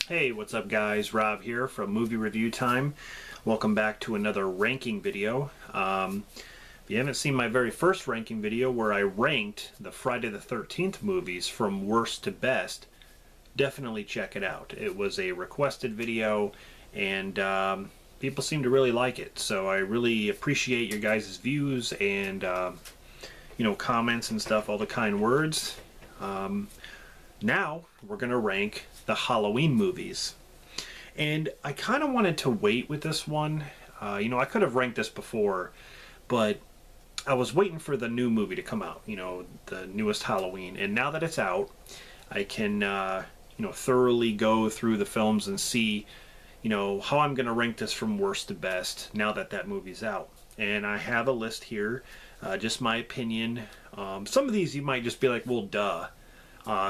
Hey, what's up guys? Rob here from Movie Review Time. Welcome back to another ranking video. If you haven't seen my very first ranking video where I ranked the Friday the 13th movies from worst to best, definitely check it out. It was a requested video and people seem to really like it. So I really appreciate your guys' views and comments and stuff, all the kind words. Now we're going to rank the Halloween movies. And I kind of wanted to wait with this one. I could have ranked this before, but I was waiting for the new movie to come out, the newest Halloween. And now that it's out, I can, thoroughly go through the films and see, how I'm going to rank this from worst to best now that that movie's out. And I have a list here, just my opinion. Some of these you might just be like, well, duh.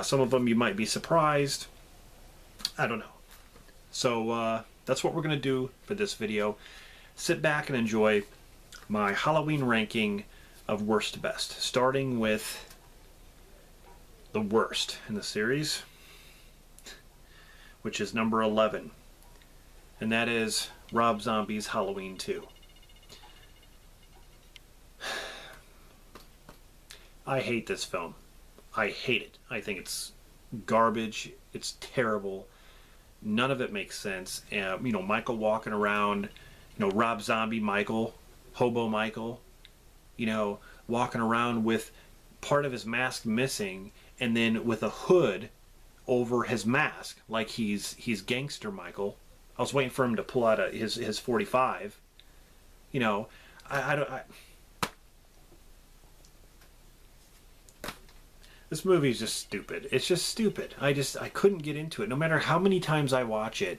Some of them you might be surprised. I don't know. So that's what we're going to do for this video. Sit back and enjoy my Halloween ranking of worst to best, starting with the worst in the series, which is number 11, and that is Rob Zombie's Halloween 2. I hate this film. I hate it. I think it's garbage. It's terrible. None of it makes sense. Michael walking around, Rob Zombie Michael, Hobo Michael, walking around with part of his mask missing and then with a hood over his mask like he's gangster Michael. I was waiting for him to pull out his 45. This movie is just stupid. It's just stupid. I couldn't get into it. No matter how many times I watch it,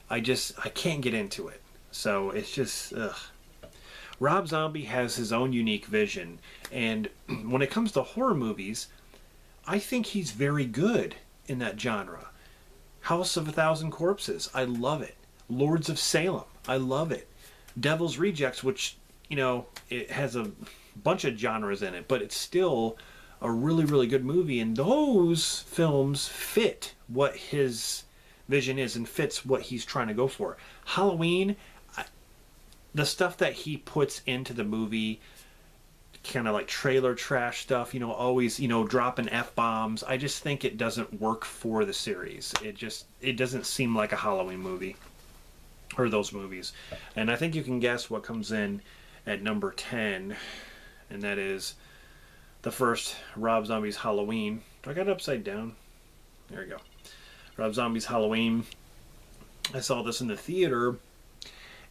I can't get into it. So it's just, ugh. Rob Zombie has his own unique vision. And when it comes to horror movies, I think he's very good in that genre. House of a Thousand Corpses, I love it. Lords of Salem, I love it. Devil's Rejects, which, it has a bunch of genres in it, but it's still a really, really good movie, and those films fit what his vision is and fits what he's trying to go for. Halloween, the stuff that he puts into the movie, kind of like trailer trash stuff, always, dropping F-bombs, I just think it doesn't work for the series. It doesn't seem like a Halloween movie, or those movies. And I think you can guess what comes in at number 10, and that is the first Rob Zombie's Halloween. I got it upside down. There we go. Rob Zombie's Halloween. I saw this in the theater,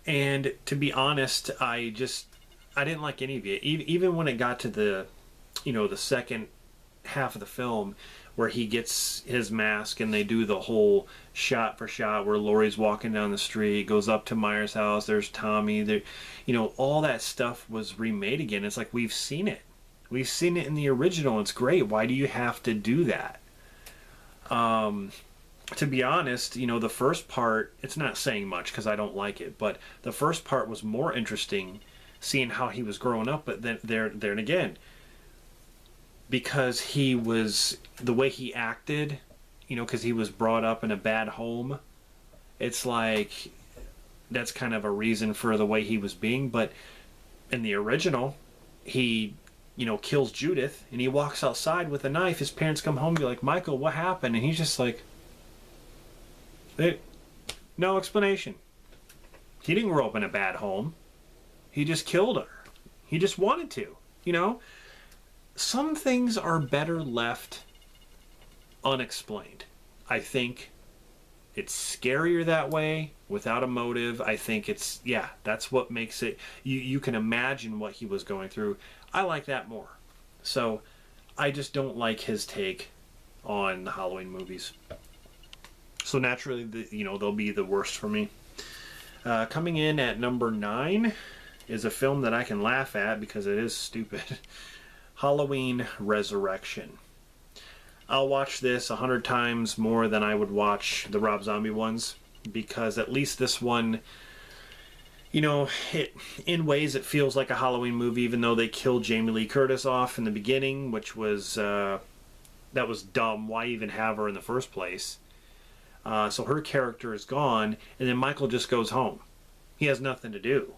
and to be honest, I didn't like any of it. Even when it got to the second half of the film, where he gets his mask and they do the whole shot for shot where Laurie's walking down the street, goes up to Myers' house, there's Tommy, there, all that stuff was remade again. It's like, we've seen it. We've seen it in the original. It's great. Why do you have to do that? To be honest, the first part, it's not saying much because I don't like it, but the first part was more interesting, seeing how he was growing up. But then there and again, because he was, the way he acted, because he was brought up in a bad home, it's like that's kind of a reason for the way he was being. But in the original, he kills Judith, and he walks outside with a knife. His parents come home and be like, Michael, what happened? And he's just like, no explanation. He didn't grow up in a bad home. He just killed her. He just wanted to, Some things are better left unexplained. I think it's scarier that way, without a motive. I think that's what makes it, you can imagine what he was going through. I like that more. So I just don't like his take on the Halloween movies. So naturally, they'll be the worst for me. Coming in at number 9 is a film that I can laugh at because it is stupid. Halloween Resurrection. I'll watch this 100 times more than I would watch the Rob Zombie ones, because at least this one, in ways it feels like a Halloween movie, even though they killed Jamie Lee Curtis off in the beginning, which was that was dumb. Why even have her in the first place? So her character is gone, and then Michael just goes home. He has nothing to do.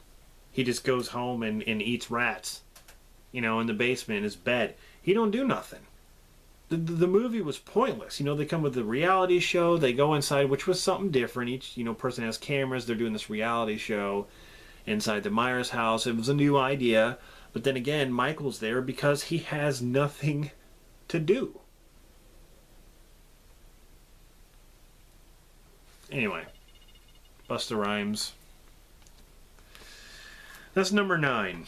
He just goes home and eats rats, in the basement in his bed. He don't do nothing. The movie was pointless. They come with the reality show. They go inside, which was something different. Each person has cameras. They're doing this reality show inside the Myers house. It was a new idea. But then again, Michael's there because he has nothing to do. Anyway, Busta Rhymes. That's number 9.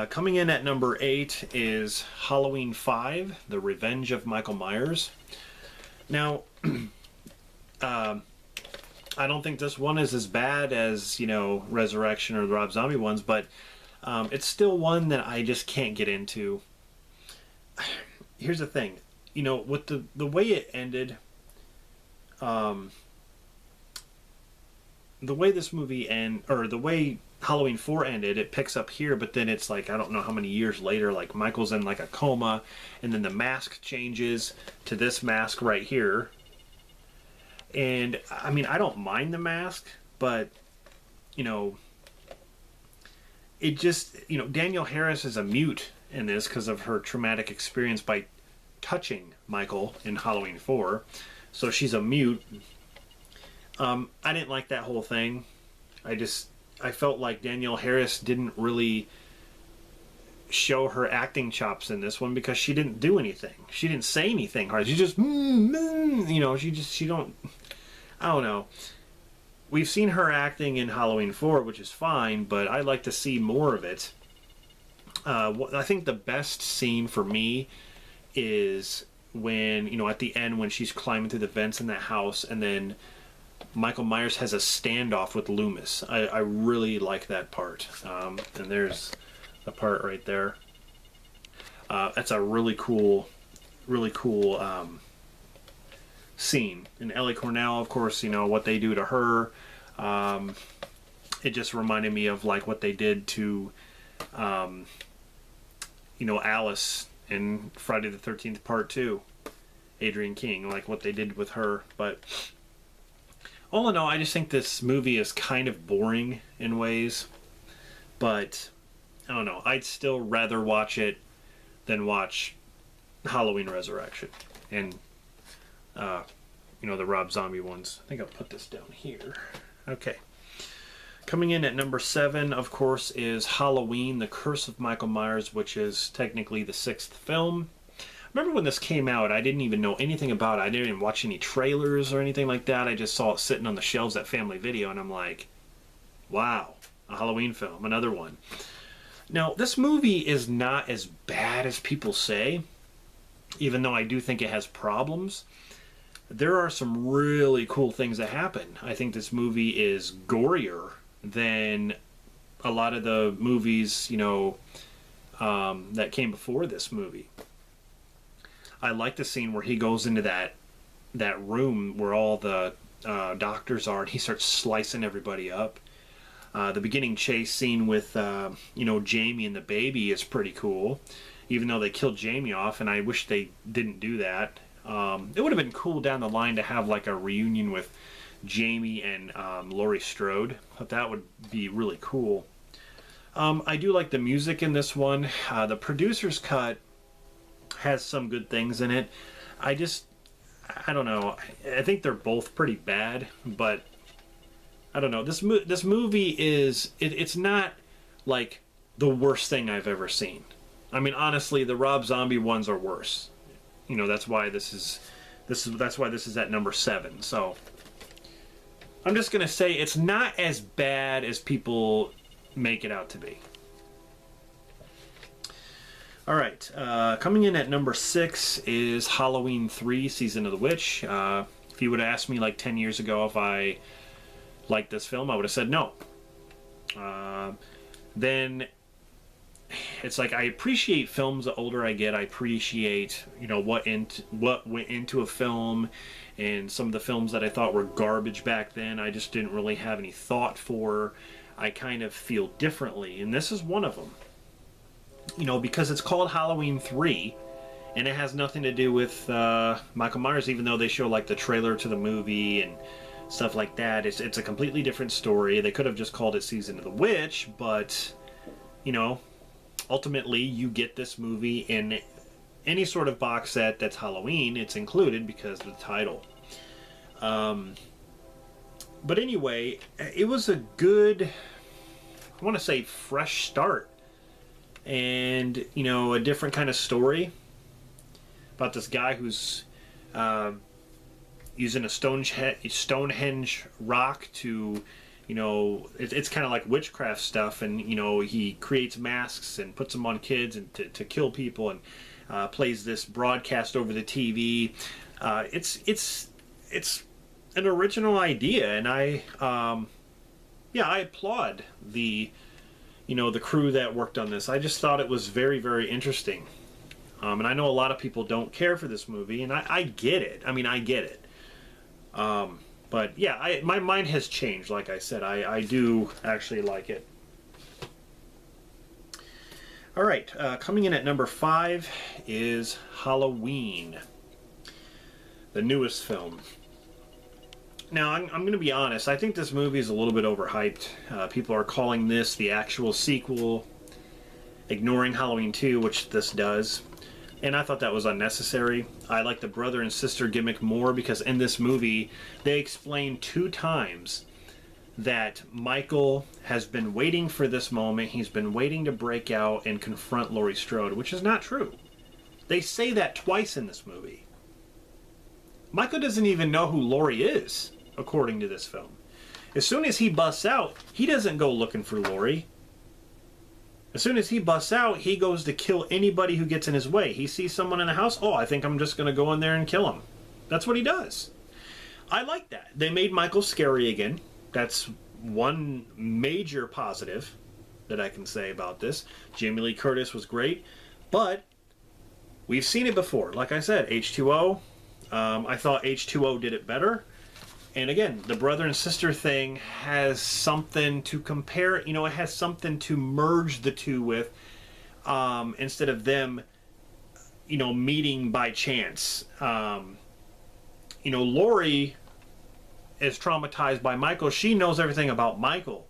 Coming in at number 8 is Halloween 5, The Revenge of Michael Myers. Now, I don't think this one is as bad as, Resurrection or the Rob Zombie ones, but it's still one that I just can't get into. Here's the thing. With the way it ended, the way this movie or the way Halloween 4 ended, it picks up here, but then it's like, I don't know how many years later, like Michael's in like a coma, and then the mask changes to this mask right here. And I mean, I don't mind the mask, but it just, Danielle Harris is a mute in this because of her traumatic experience by touching Michael in Halloween 4. So she's a mute. I didn't like that whole thing. I felt like Danielle Harris didn't really show her acting chops in this one because she didn't do anything. She didn't say anything hard. She just, she don't, I don't know. We've seen her acting in Halloween 4, which is fine, but I'd like to see more of it. I think the best scene for me is when, at the end when she's climbing through the vents in that house, and then Michael Myers has a standoff with Loomis. I really like that part. And there's the part right there. That's a really cool scene. And Ellie Cornell, of course, what they do to her. It just reminded me of like what they did to, Alice in Friday the 13th Part 2. Adrienne King, like what they did with her. But all in all, I just think this movie is kind of boring in ways, but I don't know. I'd still rather watch it than watch Halloween Resurrection and, the Rob Zombie ones. I think I'll put this down here. Okay. Coming in at number 7, of course, is Halloween, The Curse of Michael Myers, which is technically the 6th film. Remember when this came out, I didn't even know anything about it. I didn't even watch any trailers or anything like that. I just saw it sitting on the shelves at Family Video, and I'm like, wow, a Halloween film, another one. Now, this movie is not as bad as people say, even though I do think it has problems. There are some really cool things that happen. I think this movie is gorier than a lot of the movies, that came before this movie. I like the scene where he goes into that room where all the doctors are, and he starts slicing everybody up. The beginning chase scene with Jamie and the baby is pretty cool, even though they killed Jamie off, and I wish they didn't do that. It would have been cool down the line to have like a reunion with Jamie and Laurie Strode. But that would be really cool. I do like the music in this one. The producer's cut has some good things in it. I don't know. I think they're both pretty bad, but I don't know. This movie is it's not like the worst thing I've ever seen. I mean, honestly, the Rob Zombie ones are worse. That's why this is at number 7. So I'm just gonna say it's not as bad as people make it out to be. All right, coming in at number 6 is Halloween 3, Season of the Witch. If you would have asked me like 10 years ago if I liked this film, I would have said no. Then it's like I appreciate films the older I get. I appreciate, what went into a film, and some of the films that I thought were garbage back then, I just didn't really have any thought for. I kind of feel differently, and this is one of them. Because it's called Halloween 3, And it has nothing to do with Michael Myers, even though they show like the trailer to the movie and stuff like that. It's a completely different story. They could have just called it Season of the Witch, but, you know, ultimately you get this movie in any sort of box set that's Halloween. It's included because of the title. But anyway, it was a good, I want to say, fresh start. And, you know, a different kind of story about this guy who's using a Stonehenge rock to, you know, it's kind of like witchcraft stuff. And, you know, he creates masks and puts them on kids and to kill people, and plays this broadcast over the TV. It's an original idea, and I applaud the crew that worked on this. I just thought it was very, very interesting. And I know a lot of people don't care for this movie, and I get it. I mean, I get it. But yeah, my mind has changed. Like I said, I do actually like it. All right, coming in at number 5 is Halloween, the newest film. Now, I'm going to be honest. I think this movie is a little bit overhyped. People are calling this the actual sequel, ignoring Halloween 2, which this does. And I thought that was unnecessary. I like the brother and sister gimmick more because in this movie, they explain 2 times that Michael has been waiting for this moment. He's been waiting to break out and confront Laurie Strode, which is not true. They say that twice in this movie. Michael doesn't even know who Laurie is, according to this film. As soon as he busts out, he doesn't go looking for Laurie. As soon as he busts out, he goes to kill anybody who gets in his way. He sees someone in a house, oh, I think I'm just going to go in there and kill him. That's what he does. I like that. They made Michael scary again. That's one major positive that I can say about this. Jamie Lee Curtis was great, but we've seen it before. Like I said, H2O. I thought H2O did it better. And again, the brother and sister thing has something to compare. You know, it has something to merge the two with, instead of them, you know, meeting by chance. You know, Laurie is traumatized by Michael. She knows everything about Michael,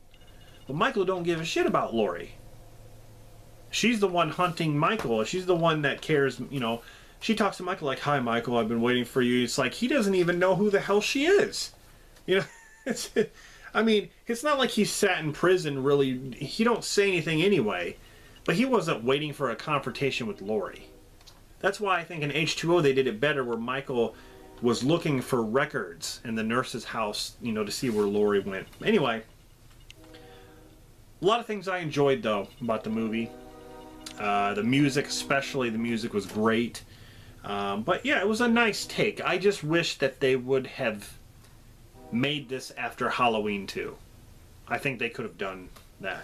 but Michael don't give a shit about Laurie. She's the one hunting Michael. She's the one that cares. You know, she talks to Michael like, "Hi, Michael. I've been waiting for you." It's like he doesn't even know who the hell she is. You know, I mean, it's not like he sat in prison. Really, he don't say anything anyway. But he wasn't waiting for a confrontation with Laurie. That's why I think in H2O they did it better, where Michael was looking for records in the nurse's house, you know, to see where Laurie went. Anyway, a lot of things I enjoyed, though, about the movie. The music, especially, the music was great. But yeah, it was a nice take. I just wish that they would have made this after Halloween 2. I think they could have done that.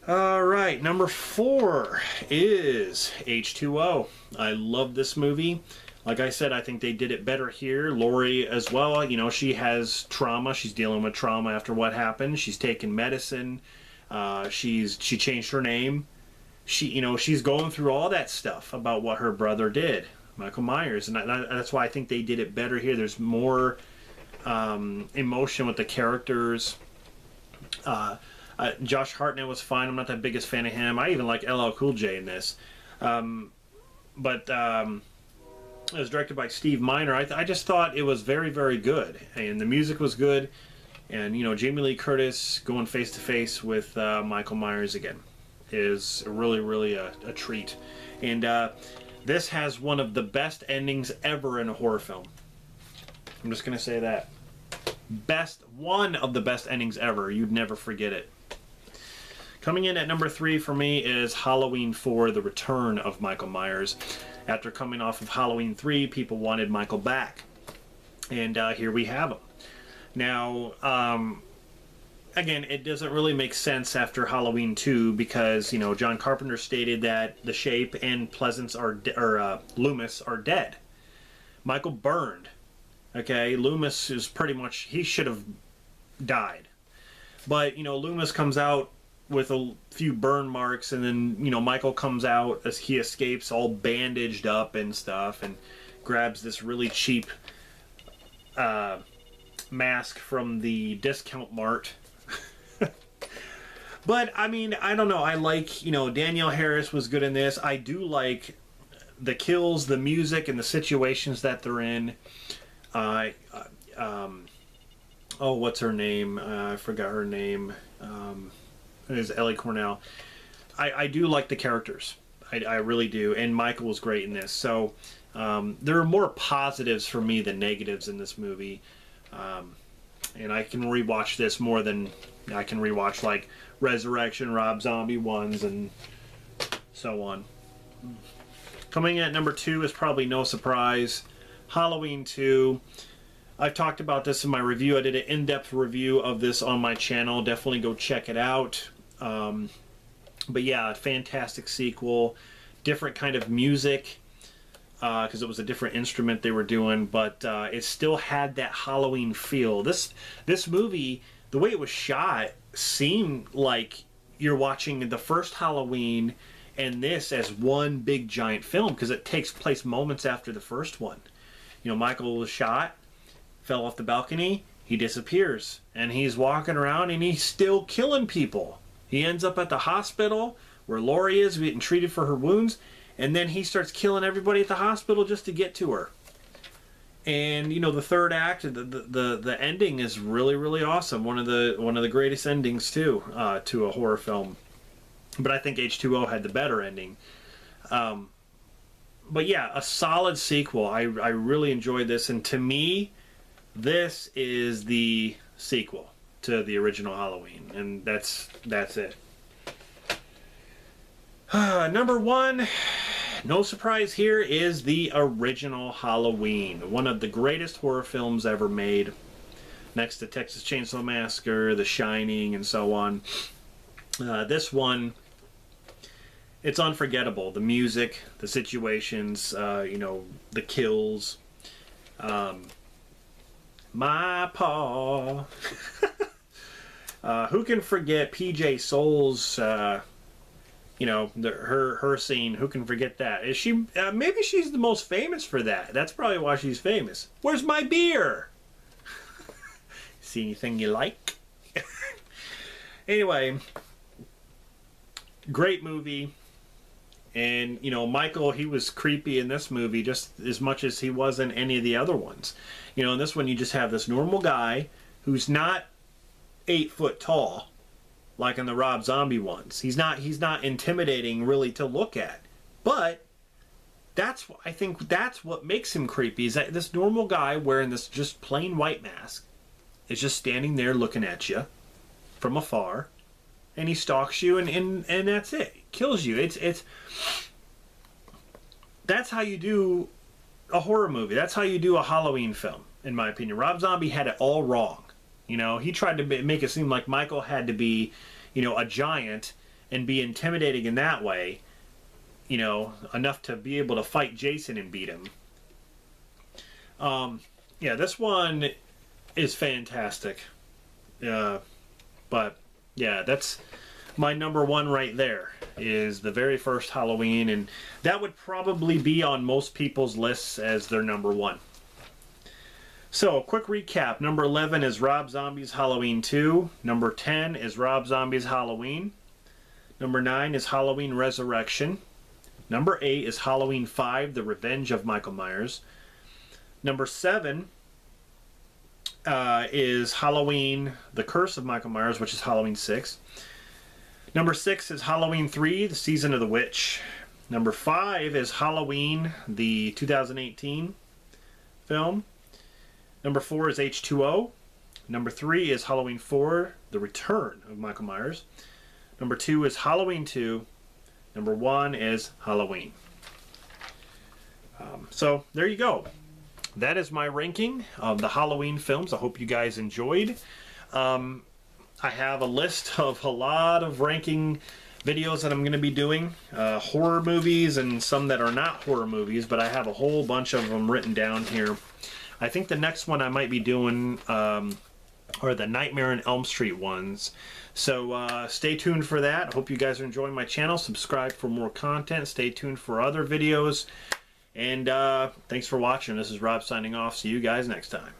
Alright, number 4 is H2O. I love this movie. Like I said, I think they did it better here. Laurie as well, you know, she has trauma. She's dealing with trauma after what happened. She's taking medicine. She changed her name. She's going through all that stuff about what her brother did, Michael Myers. And that's why I think they did it better here. There's more emotion with the characters. Josh Hartnett was fine. I'm not the biggest fan of him. I even like LL Cool J in this. But it was directed by Steve Miner. I just thought it was very, very good. And the music was good. And, you know, Jamie Lee Curtis going face to face with Michael Myers again is really, really a treat. And this has one of the best endings ever in a horror film. I'm just going to say that. One of the best endings ever. You'd never forget it. Coming in at number 3 for me is Halloween 4, The Return of Michael Myers. After coming off of Halloween 3, people wanted Michael back. And here we have him. Now, again, it doesn't really make sense after Halloween 2 because, you know, John Carpenter stated that the Shape and Loomis are dead. Michael burned. Okay, Loomis is pretty much, he should have died. But, you know, Loomis comes out with a few burn marks, and then, you know, Michael comes out as he escapes all bandaged up and stuff, and grabs this really cheap mask from the discount mart. But I mean, I don't know, I like, you know, Danielle Harris was good in this. I do like the kills, the music, and the situations that they're in. Oh, what's her name? I forgot her name. It is Ellie Cornell. I do like the characters. I really do. And Michael was great in this. So there are more positives for me than negatives in this movie. And I can rewatch this more than I can rewatch like Resurrection, Rob Zombie ones, and so on. Coming at number 2 is probably no surprise, Halloween 2. I've talked about this in my review. I did an in-depth review of this on my channel. Definitely go check it out. But yeah, fantastic sequel. Different kind of music, because it was a different instrument they were doing, but it still had that Halloween feel. This movie, the way it was shot, seemed like you're watching the first Halloween and this as one big giant film, because it takes place moments after the first one. You know, Michael was shot, fell off the balcony, he disappears, and he's walking around and he's still killing people. He ends up at the hospital where Laurie is getting treated for her wounds, and then he starts killing everybody at the hospital just to get to her. And you know, the third act, the ending is really, really awesome. One of the greatest endings too, to a horror film. But I think H2O had the better ending. But yeah, a solid sequel. I really enjoyed this, and to me, this is the sequel to the original Halloween, and that's it. Number 1, no surprise here, is the original Halloween. One of the greatest horror films ever made, next to Texas Chainsaw Massacre, The Shining, and so on. This one, it's unforgettable. The music, the situations, you know, the kills. My paw. Who can forget PJ Souls? You know, her scene. Who can forget that? Is she? Maybe she's the most famous for that. That's probably why she's famous. Where's my beer? See anything you like? Anyway, great movie. And, you know, Michael, he was creepy in this movie just as much as he was in any of the other ones. You know, in this one you just have this normal guy who's not 8 foot tall, like in the Rob Zombie ones. He's not intimidating really to look at. But I think that's what makes him creepy, is that this normal guy wearing this just plain white mask is just standing there looking at you from afar, and he stalks you, and that's it. Kills you. It's that's how you do a horror movie. That's how you do a Halloween film, in my opinion. Rob Zombie had it all wrong. You know, he tried to make it seem like Michael had to be, you know, a giant and be intimidating in that way, you know, enough to be able to fight Jason and beat him. Yeah, this one is fantastic. But yeah, that's my number 1 right there, is the very first Halloween, and that would probably be on most people's lists as their number 1. So, quick recap. Number 11 is Rob Zombie's Halloween 2. Number 10 is Rob Zombie's Halloween. Number 9 is Halloween Resurrection. Number 8 is Halloween 5, The Revenge of Michael Myers. Number 7 is Halloween, The Curse of Michael Myers, which is Halloween 6. Number 6 is Halloween 3, The Season of the Witch. Number 5 is Halloween, the 2018 film. Number 4 is H2O. Number 3 is Halloween 4, The Return of Michael Myers. Number 2 is Halloween 2. Number 1 is Halloween. So there you go. That is my ranking of the Halloween films. I hope you guys enjoyed. I have a list of a lot of ranking videos that I'm going to be doing. Horror movies and some that are not horror movies, but I have a whole bunch of them written down here. I think the next one I might be doing or the Nightmare on Elm Street ones. So stay tuned for that. Hope you guys are enjoying my channel. Subscribe for more content. Stay tuned for other videos. And thanks for watching. This is Rob signing off. See you guys next time.